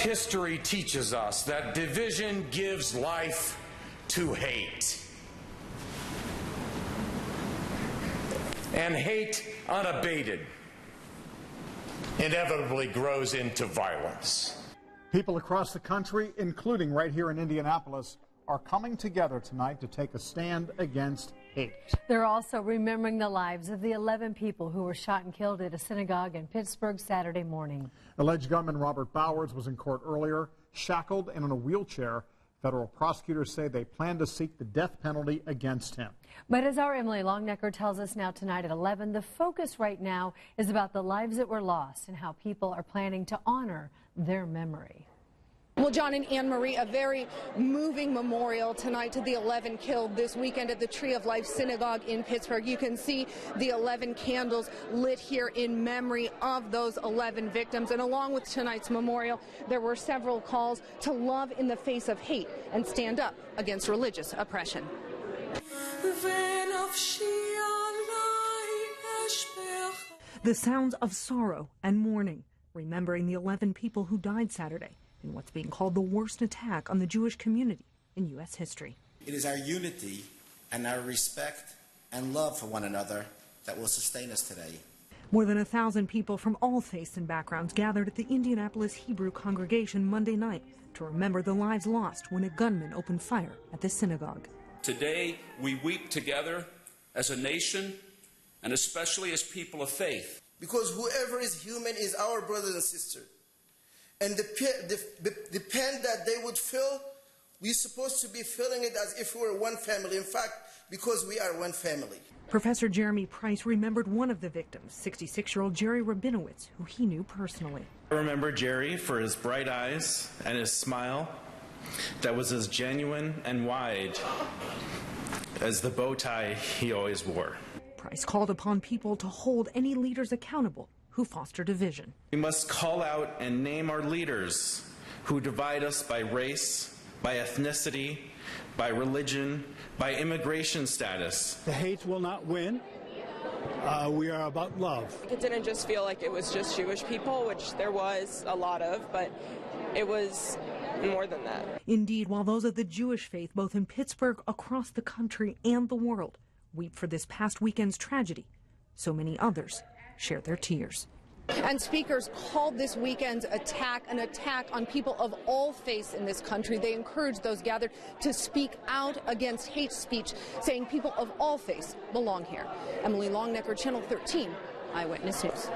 history teaches us that division gives life to hate. And hate unabated inevitably grows into violence. People across the country, including right here in Indianapolis, are coming together tonight to take a stand against hate. They're also remembering the lives of the 11 people who were shot and killed at a synagogue in Pittsburgh Saturday morning. Alleged gunman Robert Bowers was in court earlier, shackled and in a wheelchair. Federal prosecutors say they plan to seek the death penalty against him. But as our Emily Longnecker tells us now tonight at 11, the focus right now is about the lives that were lost and how people are planning to honor their memory. Well, John and Anne Marie, a very moving memorial tonight to the 11 killed this weekend at the Tree of Life Synagogue in Pittsburgh. You can see the 11 candles lit here in memory of those 11 victims. And along with tonight's memorial, there were several calls to love in the face of hate and stand up against religious oppression. The sounds of sorrow and mourning, remembering the 11 people who died Saturday in what's being called the worst attack on the Jewish community in U.S. history. It is our unity and our respect and love for one another that will sustain us today. More than 1,000 people from all faiths and backgrounds gathered at the Indianapolis Hebrew congregation Monday night to remember the lives lost when a gunman opened fire at the synagogue. Today, we weep together as a nation and especially as people of faith. Because whoever is human is our brothers and sisters. And the pain that they would feel, we're supposed to be feeling it as if we were one family. In fact, because we are one family. Professor Jeremy Price remembered one of the victims, 66-year-old Jerry Rabinowitz, who he knew personally. I remember Jerry for his bright eyes and his smile that was as genuine and wide as the bow tie he always wore. Price called upon people to hold any leaders accountable who foster division. We must call out and name our leaders who divide us by race, by ethnicity, by religion, by immigration status. The hate will not win. We are about love. It didn't just feel like it was just Jewish people, which there was a lot of, but it was more than that. Indeed, while those of the Jewish faith, both in Pittsburgh, across the country, and the world, weep for this past weekend's tragedy, so many others share their tears. And speakers called this weekend's attack an attack on people of all faiths in this country. They encouraged those gathered to speak out against hate speech, saying people of all faiths belong here. Emily Longnecker, Channel 13, Eyewitness News.